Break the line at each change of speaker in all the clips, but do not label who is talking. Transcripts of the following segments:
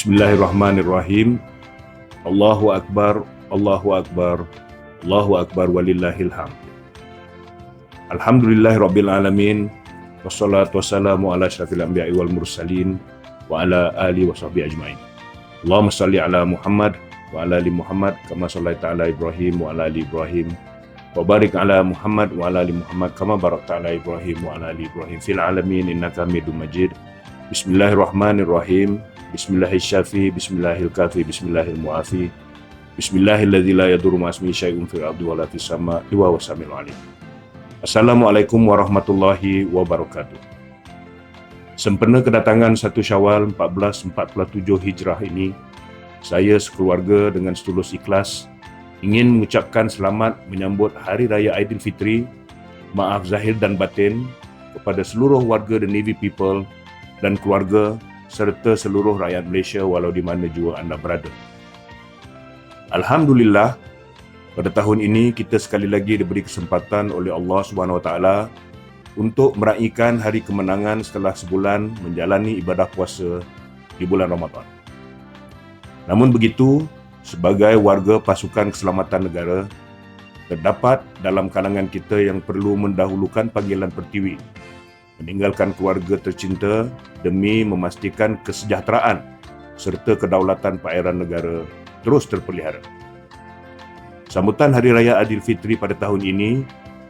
Bismillahirrahmanirrahim. Allahu Akbar, Allahu Akbar, Allahu Akbar walillahil hamd. Alhamdulillahirabbil alamin. Wassalatu wassalamu ala asyrafil anbiya'i wal mursalin wa ala alihi washabbihi ajmain. Allahumma shalli ala Muhammad wa ala ali Muhammad kama shallaita ala Ibrahim wa ala ali Ibrahim wa barik ala Muhammad wa ala ali Muhammad kama barakta ala Ibrahim wa ala ali Ibrahim fil alamin innaka Hamidum Majid. Bismillahirrahmanirrahim. Bismillahirrahmanirrahim. Bismillahirrahmanirrahim. Bismillahirrahmanirrahim. Bismillahilladzi la yadurru ma'asmihi syai'un fil ardi wa la fis sama'i wa huwas samiul alim. Assalamualaikum warahmatullahi wabarakatuh. Sempena kedatangan 1 Syawal 1447 Hijrah ini, saya sekeluarga dengan setulus ikhlas ingin mengucapkan selamat menyambut Hari Raya Aidilfitri, maaf zahir dan batin kepada seluruh warga The Navy People dan keluarga serta seluruh rakyat Malaysia walau di mana jua anda berada. Alhamdulillah, pada tahun ini kita sekali lagi diberi kesempatan oleh Allah SWT untuk meraihkan hari kemenangan setelah sebulan menjalani ibadah puasa di bulan Ramadan. Namun begitu, sebagai warga pasukan keselamatan negara, terdapat dalam kalangan kita yang perlu mendahulukan panggilan pertiwi, meninggalkan keluarga tercinta demi memastikan kesejahteraan serta kedaulatan perairan negara terus terpelihara. Sambutan Hari Raya Aidilfitri pada tahun ini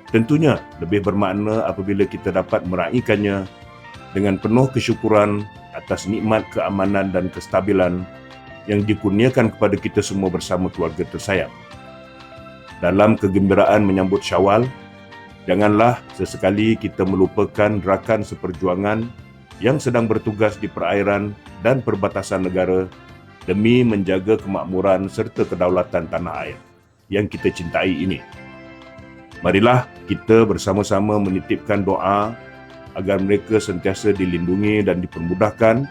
tentunya lebih bermakna apabila kita dapat meraihkannya dengan penuh kesyukuran atas nikmat keamanan dan kestabilan yang dikurniakan kepada kita semua bersama keluarga tersayang. Dalam kegembiraan menyambut Syawal, janganlah sesekali kita melupakan rakan seperjuangan yang sedang bertugas di perairan dan perbatasan negara demi menjaga kemakmuran serta kedaulatan tanah air yang kita cintai ini. Marilah kita bersama-sama menitipkan doa agar mereka sentiasa dilindungi dan dipermudahkan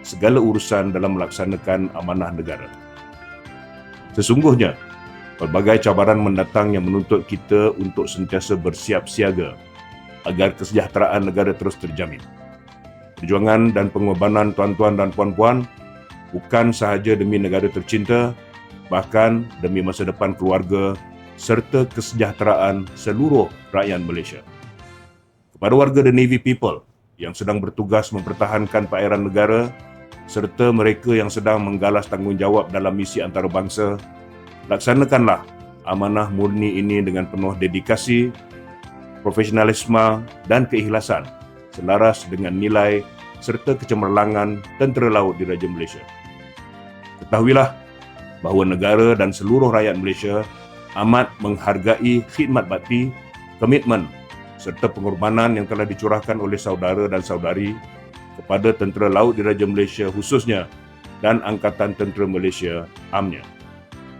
segala urusan dalam melaksanakan amanah negara. Sesungguhnya, pelbagai cabaran mendatang yang menuntut kita untuk sentiasa bersiap siaga agar kesejahteraan negara terus terjamin. Perjuangan dan pengorbanan tuan-tuan dan puan-puan bukan sahaja demi negara tercinta, bahkan demi masa depan keluarga serta kesejahteraan seluruh rakyat Malaysia. Kepada warga The Navy People yang sedang bertugas mempertahankan perairan negara serta mereka yang sedang menggalas tanggungjawab dalam misi antarabangsa, laksanakanlah amanah murni ini dengan penuh dedikasi, profesionalisme dan keikhlasan selaras dengan nilai serta kecemerlangan tentera laut di Raja Malaysia. Ketahuilah bahawa negara dan seluruh rakyat Malaysia amat menghargai khidmat bakti, komitmen serta pengorbanan yang telah dicurahkan oleh saudara dan saudari kepada tentera laut di Raja Malaysia khususnya dan Angkatan Tentera Malaysia amnya.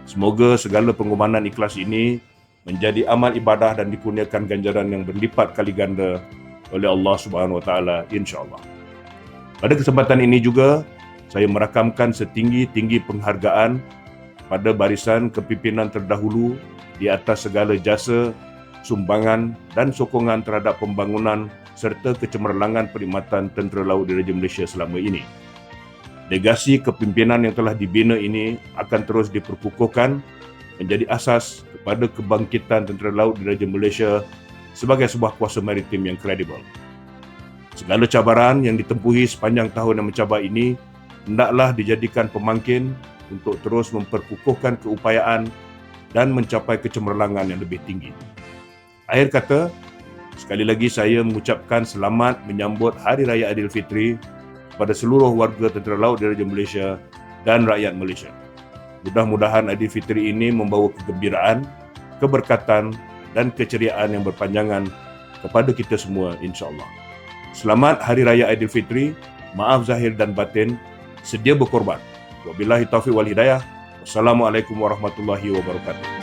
Semoga segala pengorbanan ikhlas ini menjadi amal ibadah dan dikurniakan ganjaran yang berlipat kali ganda oleh Allah SWT, insya-Allah. Pada kesempatan ini juga saya merakamkan setinggi-tinggi penghargaan pada barisan kepimpinan terdahulu di atas segala jasa, sumbangan dan sokongan terhadap pembangunan serta kecemerlangan perkhidmatan tentera laut di Raja Malaysia selama ini. Legasi kepimpinan yang telah dibina ini akan terus diperkukuhkan menjadi asas kepada kebangkitan tentera laut di Raja Malaysia sebagai sebuah kuasa maritim yang kredibel. Segala cabaran yang ditempuhi sepanjang tahun yang mencabar ini hendaklah dijadikan pemangkin untuk terus memperkukuhkan keupayaan dan mencapai kecemerlangan yang lebih tinggi. Akhir kata, sekali lagi saya mengucapkan selamat menyambut Hari Raya Aidilfitri kepada seluruh warga tentera laut di Raja Malaysia dan rakyat Malaysia. Mudah-mudahan Aidilfitri ini membawa kegembiraan, keberkatan dan keceriaan yang berpanjangan kepada kita semua, insya-Allah. Selamat Hari Raya Aidilfitri, maaf zahir dan batin, sedia berkorban. Wabillahi taufiq wal hidayah. Wassalamualaikum warahmatullahi wabarakatuh.